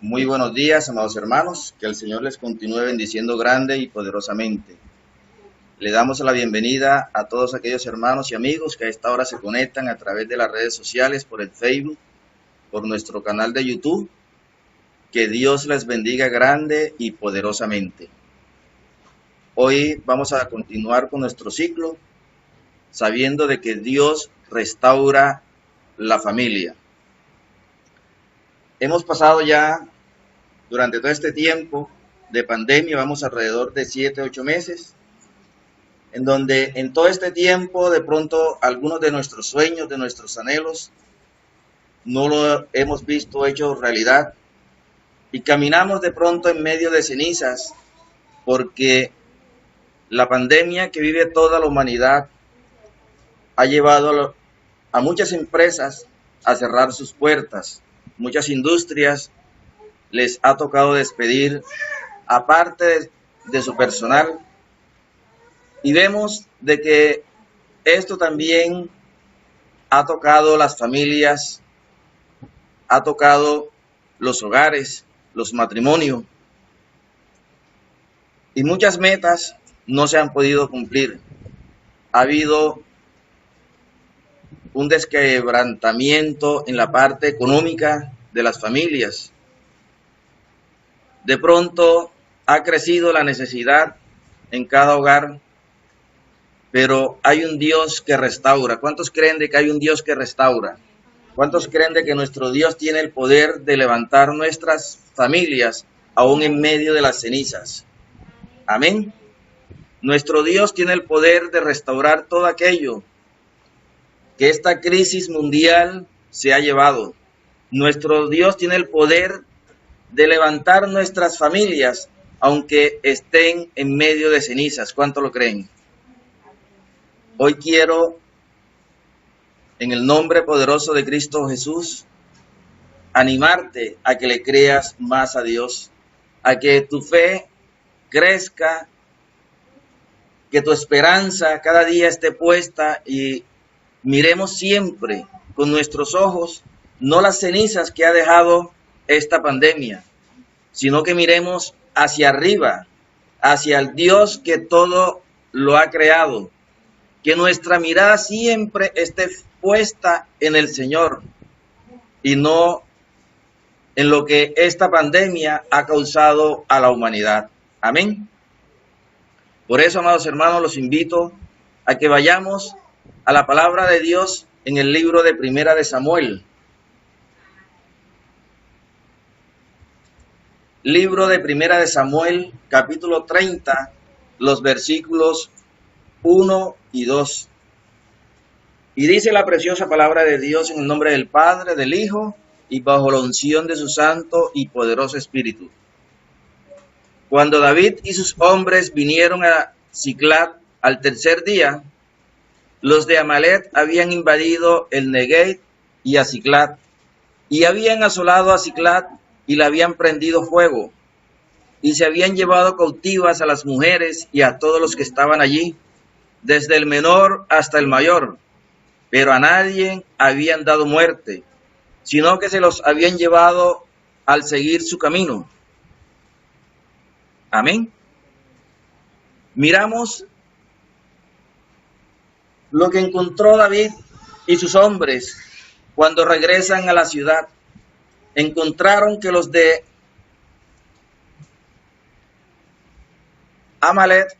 Muy buenos días, amados hermanos, que el Señor les continúe bendiciendo grande y poderosamente. Le damos la bienvenida a todos aquellos hermanos y amigos que a esta hora se conectan a través de las redes sociales, por el Facebook, por nuestro canal de YouTube. Que Dios les bendiga grande y poderosamente. Hoy vamos a continuar con nuestro ciclo, sabiendo de que Dios restaura la familia. Hemos pasado ya durante todo este tiempo de pandemia, vamos alrededor de 7, 8 meses, en donde en todo este tiempo de pronto algunos de nuestros sueños, de nuestros anhelos, no lo hemos visto hecho realidad y caminamos de pronto en medio de cenizas porque la pandemia que vive toda la humanidad ha llevado a muchas empresas a cerrar sus puertas, muchas industrias les ha tocado despedir a parte de su personal y vemos de que esto también ha tocado las familias, ha tocado los hogares, los matrimonios y muchas metas no se han podido cumplir. Ha habido un desquebrantamiento en la parte económica de las familias. De pronto ha crecido la necesidad en cada hogar, pero hay un Dios que restaura. ¿Cuántos creen de que hay un Dios que restaura? ¿Cuántos creen de que nuestro Dios tiene el poder de levantar nuestras familias aún en medio de las cenizas? Amén. Nuestro Dios tiene el poder de restaurar todo aquello que esta crisis mundial se ha llevado. Nuestro Dios tiene el poder de levantar nuestras familias, aunque estén en medio de cenizas. ¿Cuánto lo creen? Hoy quiero, en el nombre poderoso de Cristo Jesús, animarte a que le creas más a Dios, a que tu fe crezca, que tu esperanza cada día esté puesta y miremos siempre con nuestros ojos, no las cenizas que ha dejado esta pandemia, sino que miremos hacia arriba, hacia el Dios que todo lo ha creado, que nuestra mirada siempre esté puesta en el Señor y no en lo que esta pandemia ha causado a la humanidad. Amén. Por eso, amados hermanos, los invito a que vayamos a la palabra de Dios en el libro de Primera de Samuel. Libro de Primera de Samuel, capítulo 30, los versículos 1 y 2. Y dice la preciosa palabra de Dios en el nombre del Padre, del Hijo, y bajo la unción de su santo y poderoso Espíritu. Cuando David y sus hombres vinieron a Siclag al tercer día, los de Amalec habían invadido el Negev y a Siclag, y habían asolado a Siclag y la habían prendido fuego, y se habían llevado cautivas a las mujeres y a todos los que estaban allí, desde el menor hasta el mayor, pero a nadie habían dado muerte, sino que se los habían llevado al seguir su camino. Amén. Miramos lo que encontró David y sus hombres cuando regresan a la ciudad. Encontraron que los de Amalec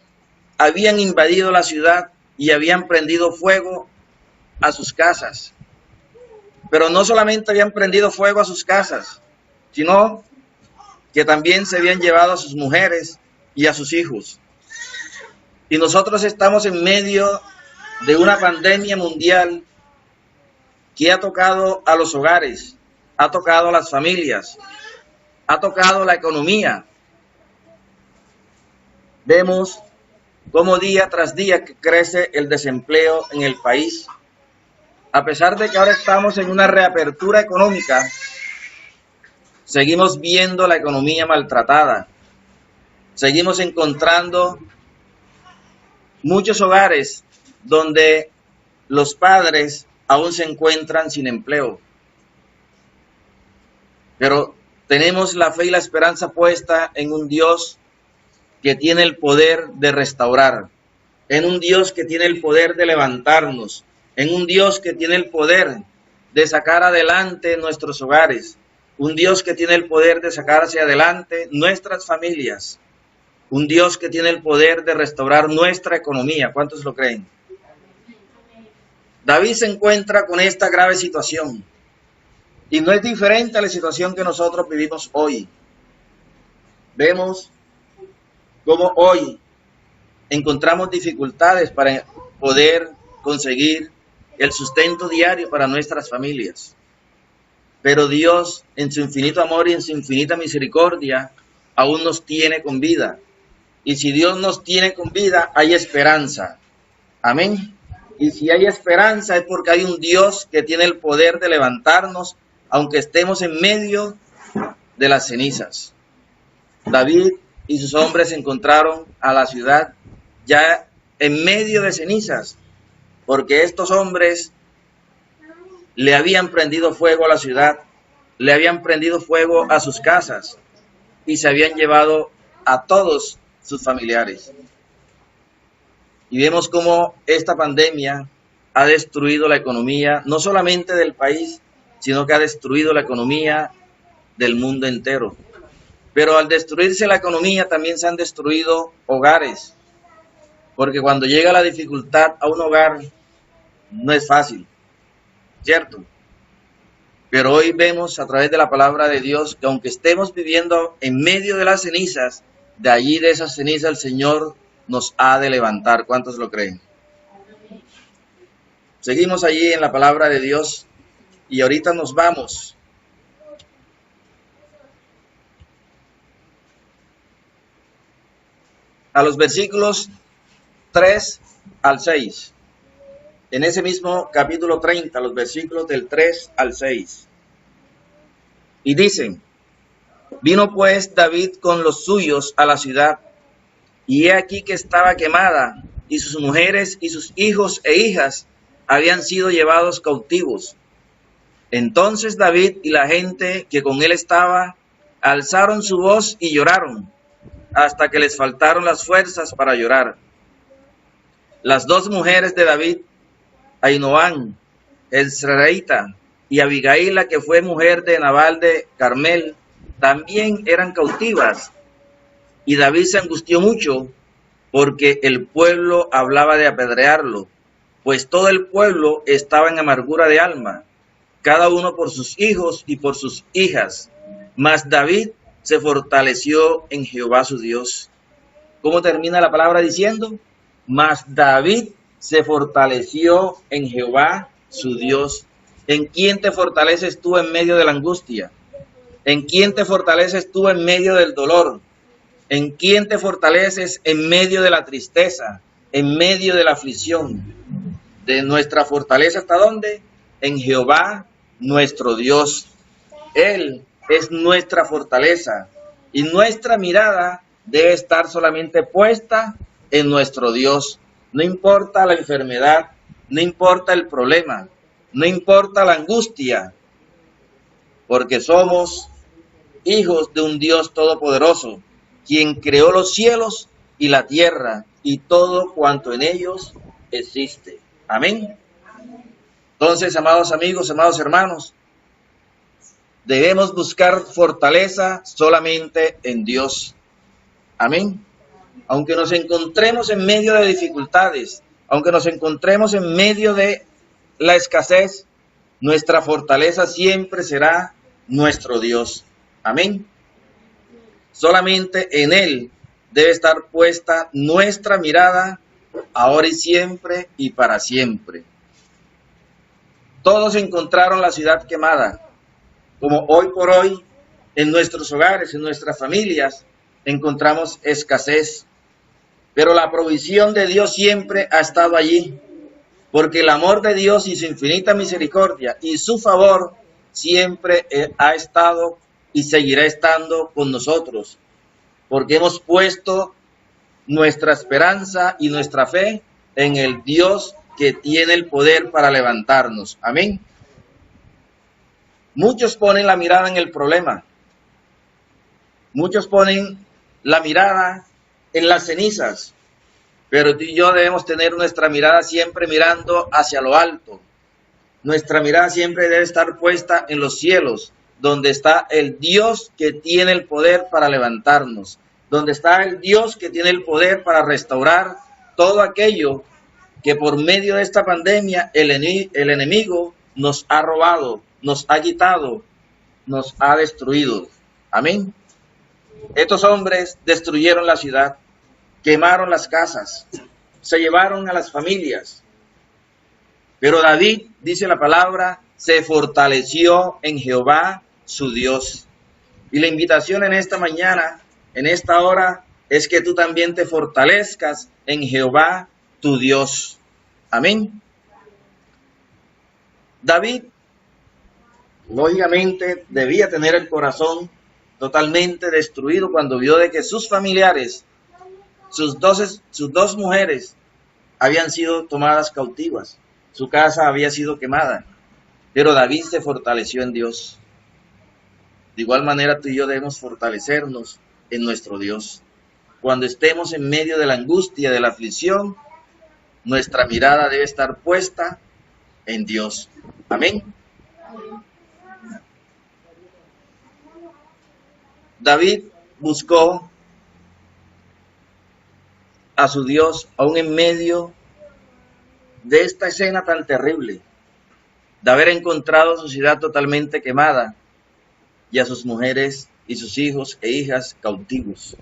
habían invadido la ciudad y habían prendido fuego a sus casas. Pero no solamente habían prendido fuego a sus casas, sino que también se habían llevado a sus mujeres y a sus hijos. Y nosotros estamos en medio de una pandemia mundial que ha tocado a los hogares, ha tocado a las familias, ha tocado la economía. Vemos cómo día tras día crece el desempleo en el país. A pesar de que ahora estamos en una reapertura económica, seguimos viendo la economía maltratada. Seguimos encontrando muchos hogares donde los padres aún se encuentran sin empleo. Pero tenemos la fe y la esperanza puesta en un Dios que tiene el poder de restaurar, en un Dios que tiene el poder de levantarnos, en un Dios que tiene el poder de sacar adelante nuestros hogares, un Dios que tiene el poder de sacar hacia adelante nuestras familias, un Dios que tiene el poder de restaurar nuestra economía. ¿Cuántos lo creen? David se encuentra con esta grave situación y no es diferente a la situación que nosotros vivimos hoy. Vemos cómo hoy encontramos dificultades para poder conseguir el sustento diario para nuestras familias. Pero Dios, en su infinito amor y en su infinita misericordia, aún nos tiene con vida. Y si Dios nos tiene con vida, hay esperanza. Amén. Y si hay esperanza es porque hay un Dios que tiene el poder de levantarnos, aunque estemos en medio de las cenizas. David y sus hombres se encontraron a la ciudad ya en medio de cenizas, porque estos hombres le habían prendido fuego a la ciudad, le habían prendido fuego a sus casas y se habían llevado a todos sus familiares. Y vemos cómo esta pandemia ha destruido la economía, no solamente del país, sino que ha destruido la economía del mundo entero. Pero al destruirse la economía también se han destruido hogares, porque cuando llega la dificultad a un hogar no es fácil, ¿cierto? Pero hoy vemos a través de la palabra de Dios que aunque estemos viviendo en medio de las cenizas, de allí de esas cenizas el Señor nos ha de levantar. ¿Cuántos lo creen? Seguimos allí en la palabra de Dios y ahorita nos vamos a los versículos 3 al 6. En ese mismo capítulo 30, los versículos del 3 al 6. Y dicen: vino pues David con los suyos a la ciudad, y he aquí que estaba quemada, y sus mujeres y sus hijos e hijas habían sido llevados cautivos. Entonces David y la gente que con él estaba alzaron su voz y lloraron, hasta que les faltaron las fuerzas para llorar. Las dos mujeres de David, Ahinoam, el Seraita, y Abigail, la que fue mujer de Nabal de Carmel, también eran cautivas. Y David se angustió mucho porque el pueblo hablaba de apedrearlo, pues todo el pueblo estaba en amargura de alma, cada uno por sus hijos y por sus hijas. Mas David se fortaleció en Jehová su Dios. ¿Cómo termina la palabra diciendo? Mas David se fortaleció en Jehová su Dios. ¿En quién te fortaleces tú en medio de la angustia? ¿En quién te fortaleces tú en medio del dolor? ¿En quién te fortaleces en medio de la tristeza, en medio de la aflicción? De nuestra fortaleza, ¿hasta dónde? En Jehová nuestro Dios. Él es nuestra fortaleza y nuestra mirada debe estar solamente puesta en nuestro Dios. No importa la enfermedad, no importa el problema, no importa la angustia, porque somos hijos de un Dios todopoderoso, quien creó los cielos y la tierra y todo cuanto en ellos existe. Amén. Entonces, amados amigos, amados hermanos, debemos buscar fortaleza solamente en Dios. Amén. Aunque nos encontremos en medio de dificultades, aunque nos encontremos en medio de la escasez, nuestra fortaleza siempre será nuestro Dios. Amén. Solamente en Él debe estar puesta nuestra mirada, ahora y siempre y para siempre. Todos encontraron la ciudad quemada, como hoy por hoy en nuestros hogares, en nuestras familias, encontramos escasez. Pero la provisión de Dios siempre ha estado allí, porque el amor de Dios y su infinita misericordia y su favor siempre ha estado y seguirá estando con nosotros, porque hemos puesto nuestra esperanza y nuestra fe en el Dios que tiene el poder para levantarnos. Amén. Muchos ponen la mirada en el problema, Muchos ponen la mirada en las cenizas, pero tú y yo debemos tener nuestra mirada siempre mirando hacia lo alto. Nuestra mirada siempre debe estar puesta en los cielos, donde está el Dios que tiene el poder para levantarnos, donde está el Dios que tiene el poder para restaurar todo aquello que por medio de esta pandemia el enemigo nos ha robado, nos ha quitado, nos ha destruido. Amén. Estos hombres destruyeron la ciudad, quemaron las casas, se llevaron a las familias. Pero David, dice la palabra, se fortaleció en Jehová su Dios. Y la invitación en esta mañana, en esta hora, es que tú también te fortalezcas en Jehová tu Dios. Amén. David, lógicamente, debía tener el corazón totalmente destruido cuando vio de que sus familiares, sus dos mujeres, habían sido tomadas cautivas. Su casa había sido quemada, pero David se fortaleció en Dios. De igual manera tú y yo debemos fortalecernos en nuestro Dios. Cuando estemos en medio de la angustia, de la aflicción, nuestra mirada debe estar puesta en Dios. Amén. David buscó a su Dios aún en medio de esta escena tan terrible, de haber encontrado su ciudad totalmente quemada y a sus mujeres y sus hijos e hijas cautivos.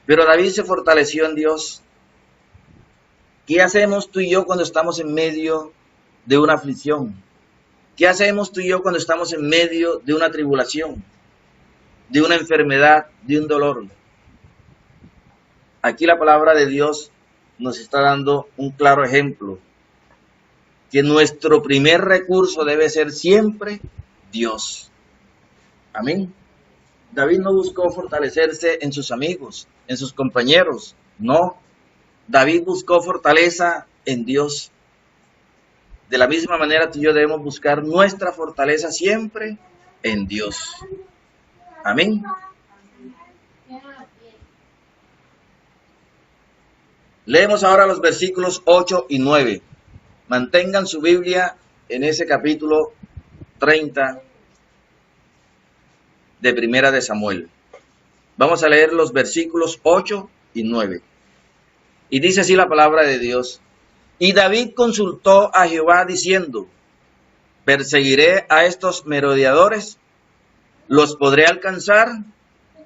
Pero David se fortaleció en Dios. ¿Qué hacemos tú y yo cuando estamos en medio de una aflicción? ¿Qué hacemos tú y yo cuando estamos en medio de una tribulación, de una enfermedad, de un dolor? Aquí la palabra de Dios nos está dando un claro ejemplo, que nuestro primer recurso debe ser siempre Dios. Amén. David no buscó fortalecerse en sus amigos, en sus compañeros, no. David buscó fortaleza en Dios. De la misma manera tú y yo debemos buscar nuestra fortaleza siempre en Dios. Amén. Leemos ahora los versículos 8 y 9. Mantengan su Biblia en ese capítulo 30 de Primera de Samuel. Vamos a leer los versículos 8 y 9. Y dice así la palabra de Dios. Y David consultó a Jehová diciendo, ¿perseguiré a estos merodeadores? ¿Los podré alcanzar?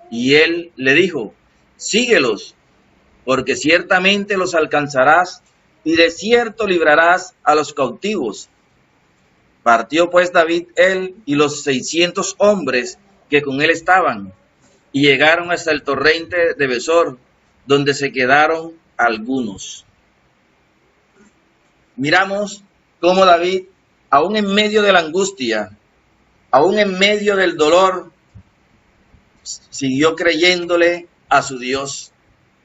Y él le dijo, síguelos, porque ciertamente los alcanzarás y de cierto librarás a los cautivos. Partió pues David él y los 600 hombres que con él estaban, y llegaron hasta el torrente de Besor, donde se quedaron algunos. Miramos cómo David, aún en medio de la angustia, aún en medio del dolor, siguió creyéndole a su Dios.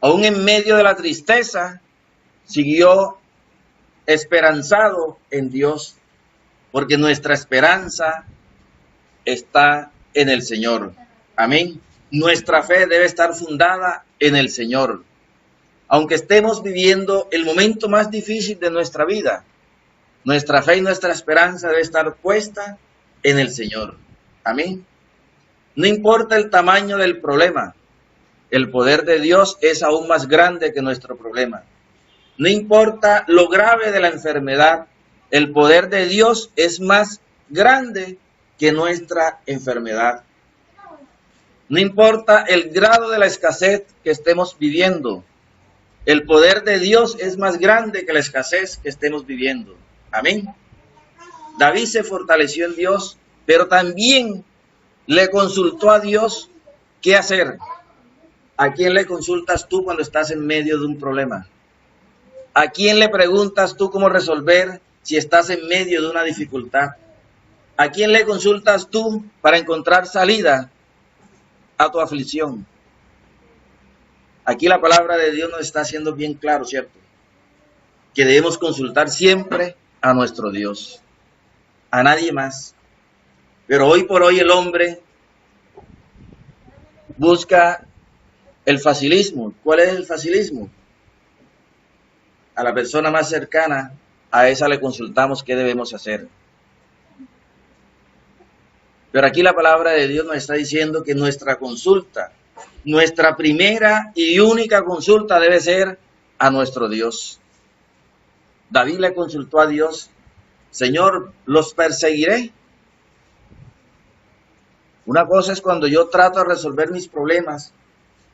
Aún en medio de la tristeza, siguió esperanzado en Dios, porque nuestra esperanza está en el Señor. Amén. Nuestra fe debe estar fundada en el Señor. Aunque estemos viviendo el momento más difícil de nuestra vida, nuestra fe y nuestra esperanza debe estar puesta en el Señor. Amén. No importa el tamaño del problema, el poder de Dios es aún más grande que nuestro problema. No importa lo grave de la enfermedad, el poder de Dios es más grande que nuestra enfermedad. No importa el grado de la escasez que estemos viviendo, el poder de Dios es más grande que la escasez que estemos viviendo. Amén. David se fortaleció en Dios, pero también le consultó a Dios qué hacer. ¿A quién le consultas tú cuando estás en medio de un problema? ¿A quién le preguntas tú cómo resolver si estás en medio de una dificultad? ¿A quién le consultas tú para encontrar salida a tu aflicción? Aquí la palabra de Dios nos está haciendo bien claro, ¿cierto? Que debemos consultar siempre a nuestro Dios, a nadie más. Pero hoy por hoy el hombre busca el facilismo. ¿Cuál es el facilismo? A la persona más cercana, a esa le consultamos qué debemos hacer. Pero aquí la palabra de Dios nos está diciendo que nuestra consulta, nuestra primera y única consulta debe ser a nuestro Dios. David le consultó a Dios: Señor, ¿los perseguiré? Una cosa es cuando yo trato de resolver mis problemas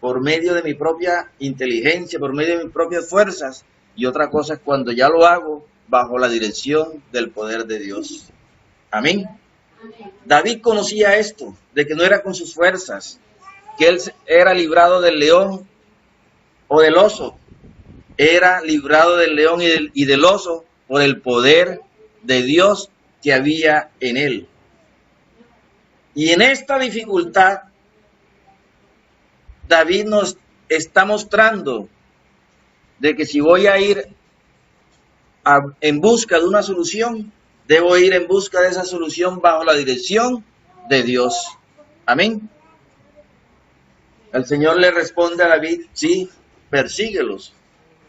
por medio de mi propia inteligencia, por medio de mis propias fuerzas, y otra cosa es cuando ya lo hago bajo la dirección del poder de Dios. Amén. David conocía esto, de que no era con sus fuerzas, que él era librado del león o del oso. Era librado del león y del oso por el poder de Dios que había en él. Y en esta dificultad, David nos está mostrando de que si voy a ir en busca de una solución, debo ir en busca de esa solución bajo la dirección de Dios. Amén. El Señor le responde a David: sí, persíguelos,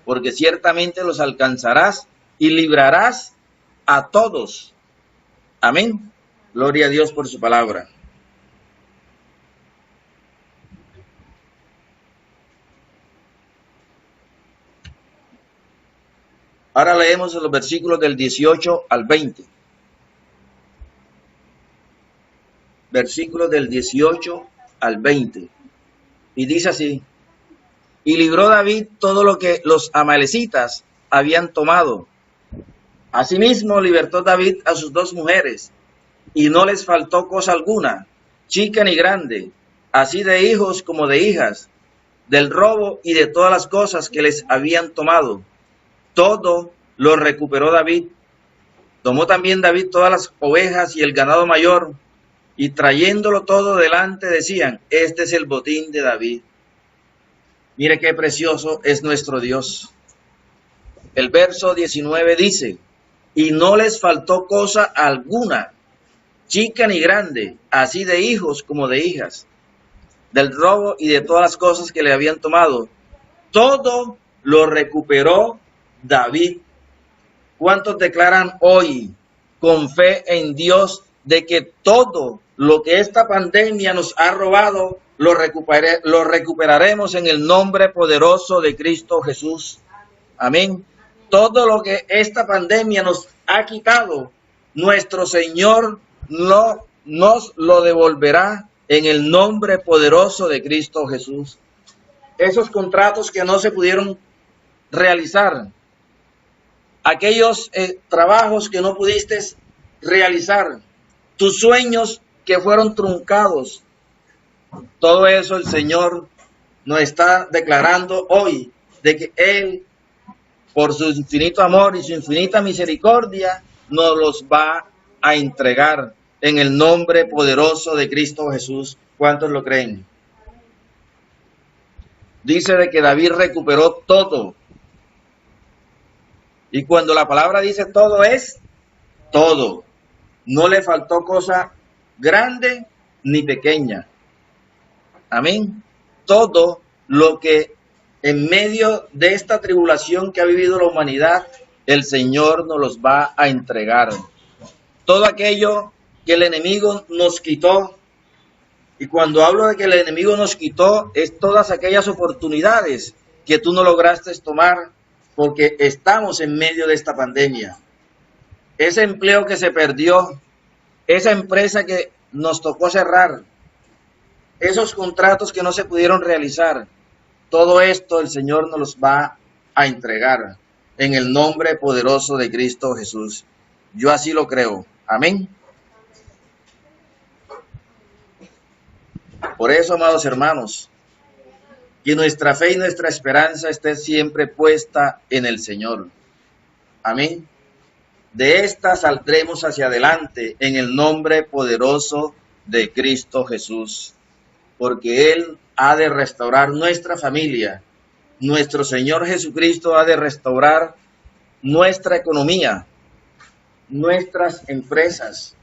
porque ciertamente los alcanzarás y librarás a todos. Amén. Gloria a Dios por su palabra. Ahora leemos los versículos del 18 al 20. Versículos del 18 al 20. Y dice así: y libró David todo lo que los amalecitas habían tomado. Asimismo libertó David a sus 2 mujeres, y no les faltó cosa alguna, chica ni grande, así de hijos como de hijas, del robo y de todas las cosas que les habían tomado. Todo lo recuperó David. Tomó también David todas las ovejas y el ganado mayor, y trayéndolo todo delante decían: este es el botín de David. Mire qué precioso es nuestro Dios. El verso 19 dice: y no les faltó cosa alguna, chica ni grande, así de hijos como de hijas, del robo y de todas las cosas que le habían tomado. Todo lo recuperó David. ¿Cuántos declaran hoy con fe en Dios de que todo lo que esta pandemia nos ha robado lo recuperaremos en el nombre poderoso de Cristo Jesús? Amén. Todo lo que esta pandemia nos ha quitado, nuestro Señor no nos lo devolverá en el nombre poderoso de Cristo Jesús. Esos contratos que no se pudieron realizar, aquellos trabajos que no pudiste realizar, tus sueños que fueron truncados, todo eso el Señor nos está declarando hoy de que Él, por su infinito amor y su infinita misericordia, nos los va a entregar en el nombre poderoso de Cristo Jesús. ¿Cuántos lo creen? Dice de que David recuperó todo. Y cuando la palabra dice todo, es todo. No le faltó cosa grande ni pequeña. Amén. Todo lo que en medio de esta tribulación que ha vivido la humanidad, el Señor nos los va a entregar. Todo aquello que el enemigo nos quitó. Y cuando hablo de que el enemigo nos quitó, es todas aquellas oportunidades que tú no lograste tomar porque estamos en medio de esta pandemia. Ese empleo que se perdió, esa empresa que nos tocó cerrar, esos contratos que no se pudieron realizar, todo esto el Señor nos los va a entregar en el nombre poderoso de Cristo Jesús. Yo así lo creo. Amén. Por eso, amados hermanos, que nuestra fe y nuestra esperanza esté siempre puesta en el Señor. Amén. De esta saldremos hacia adelante en el nombre poderoso de Cristo Jesús, porque Él ha de restaurar nuestra familia. Nuestro Señor Jesucristo ha de restaurar nuestra economía, nuestras empresas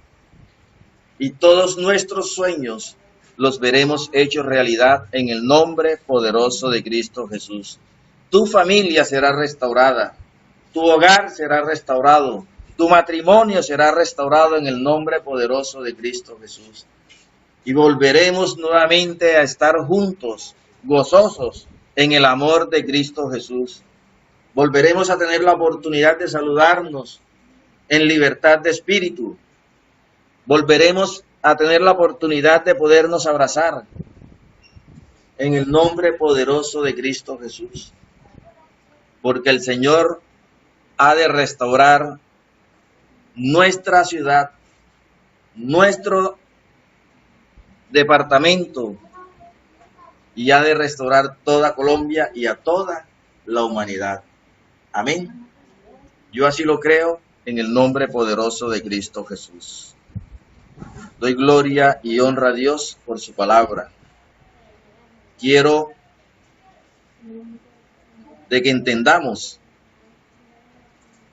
y todos nuestros sueños los veremos hechos realidad en el nombre poderoso de Cristo Jesús. Tu familia será restaurada, tu hogar será restaurado, tu matrimonio será restaurado en el nombre poderoso de Cristo Jesús. Y volveremos nuevamente a estar juntos, gozosos en el amor de Cristo Jesús. Volveremos a tener la oportunidad de saludarnos en libertad de espíritu. Volveremos a tener la oportunidad de podernos abrazar en el nombre poderoso de Cristo Jesús. Porque el Señor ha de restaurar nuestra ciudad, nuestro departamento, y ha de restaurar toda Colombia y a toda la humanidad. Amén. Yo así lo creo en el nombre poderoso de Cristo Jesús. Doy gloria y honra a Dios por su palabra. Quiero de que entendamos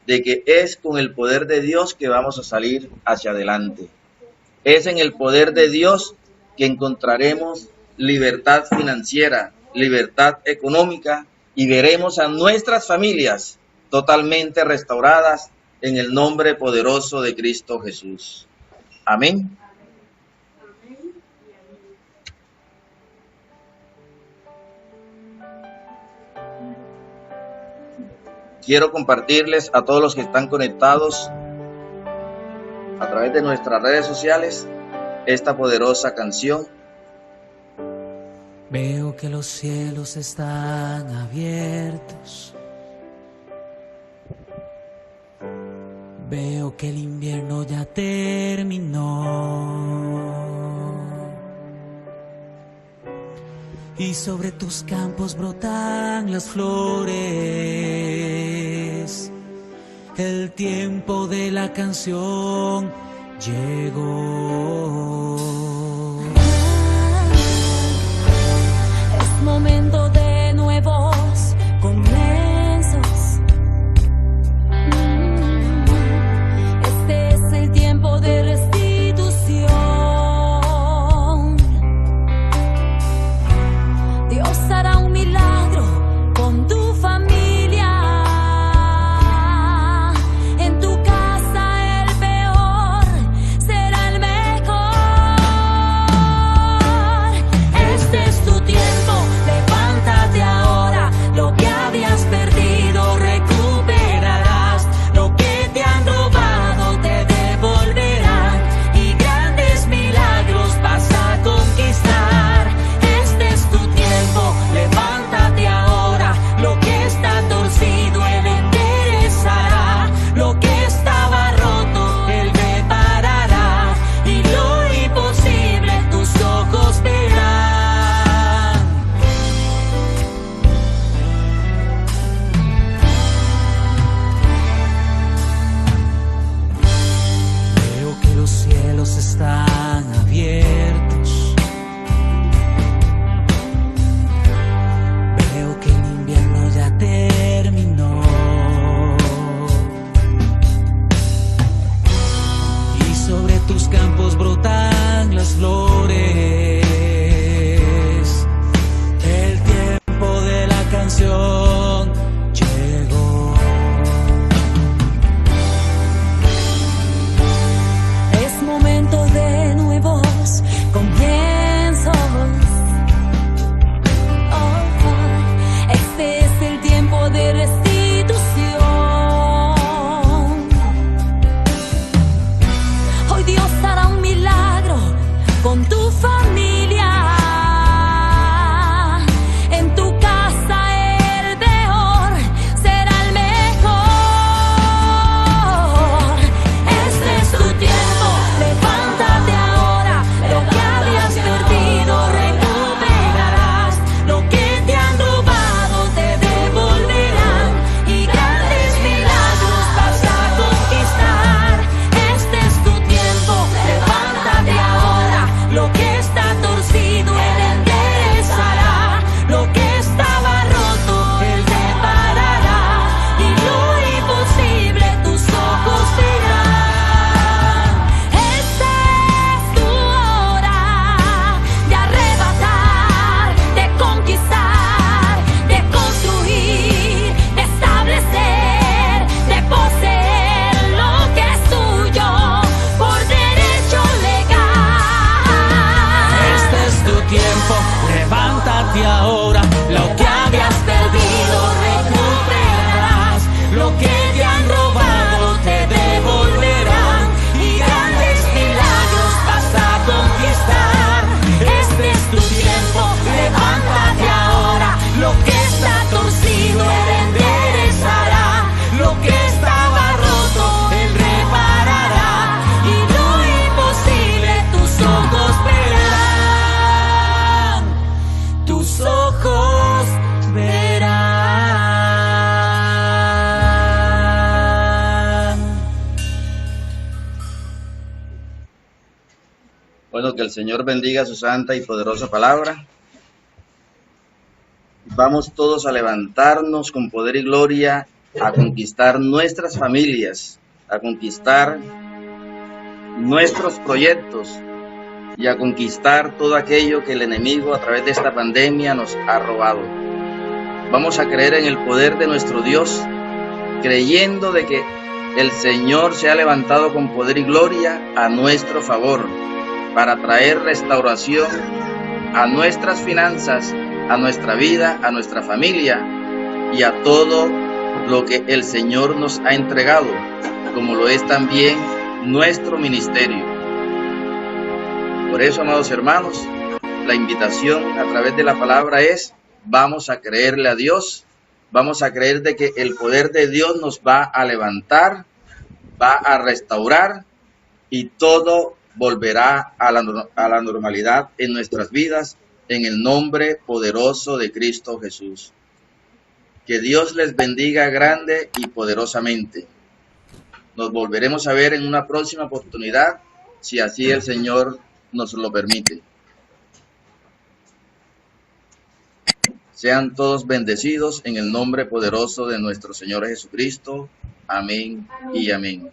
de que es con el poder de Dios que vamos a salir hacia adelante. Es en el poder de Dios que encontraremos libertad financiera, libertad económica, y veremos a nuestras familias totalmente restauradas en el nombre poderoso de Cristo Jesús. Amén. Quiero compartirles a todos los que están conectados a través de nuestras redes sociales esta poderosa canción. Veo que los cielos están abiertos. Veo que el invierno ya terminó. Y sobre tus campos brotan las flores. El tiempo de la canción llegó. Es momento de nuevos comienzos. Este es el tiempo de restitución. Dios hará un milagro con tu familia. En tu casa el peor será el mejor. Este es tu tiempo, levántate ahora. Lo que habías perdido recuperarás. Lo que te han robado te devolverán. Y grandes milagros vas a conquistar. Este es tu tiempo, levántate ahora. Lo que está torcido Él enderezará. Lo que estaba roto Él reparará. Y lo imposible tus ojos verán. Veo que los cielos están abiertos. Veo que el invierno ya terminó. Y sobre tus campos brotan las flores. El tiempo de la canción llegó. Es momento de nuevos comienzos. Este es el tiempo de restitución. Hoy Dios hará un milagro con tu familia. En tu casa el peor será el mejor. Este es tu tiempo, levántate ahora. Lo que habías perdido recuperarás. Lo que te han robado te devolverán. Y grandes milagros vas a conquistar. Este es tu tiempo, levántate ahora. Lo que está Bueno, que el Señor bendiga su santa y poderosa palabra. Vamos todos a levantarnos con poder y gloria a conquistar nuestras familias, a conquistar nuestros proyectos y a conquistar todo aquello que el enemigo a través de esta pandemia nos ha robado. Vamos a creer en el poder de nuestro Dios, creyendo de que el Señor se ha levantado con poder y gloria a nuestro favor para traer restauración a nuestras finanzas, a nuestra vida, a nuestra familia y a todo lo que el Señor nos ha entregado, como lo es también nuestro ministerio. Por eso, amados hermanos, la invitación a través de la palabra es: vamos a creerle a Dios, vamos a creer de que el poder de Dios nos va a levantar, va a restaurar y todo volverá a la normalidad en nuestras vidas, en el nombre poderoso de Cristo Jesús. Que Dios les bendiga grande y poderosamente. Nos volveremos a ver en una próxima oportunidad, si así el Señor nos lo permite. Sean todos bendecidos en el nombre poderoso de nuestro Señor Jesucristo. Amén y amén.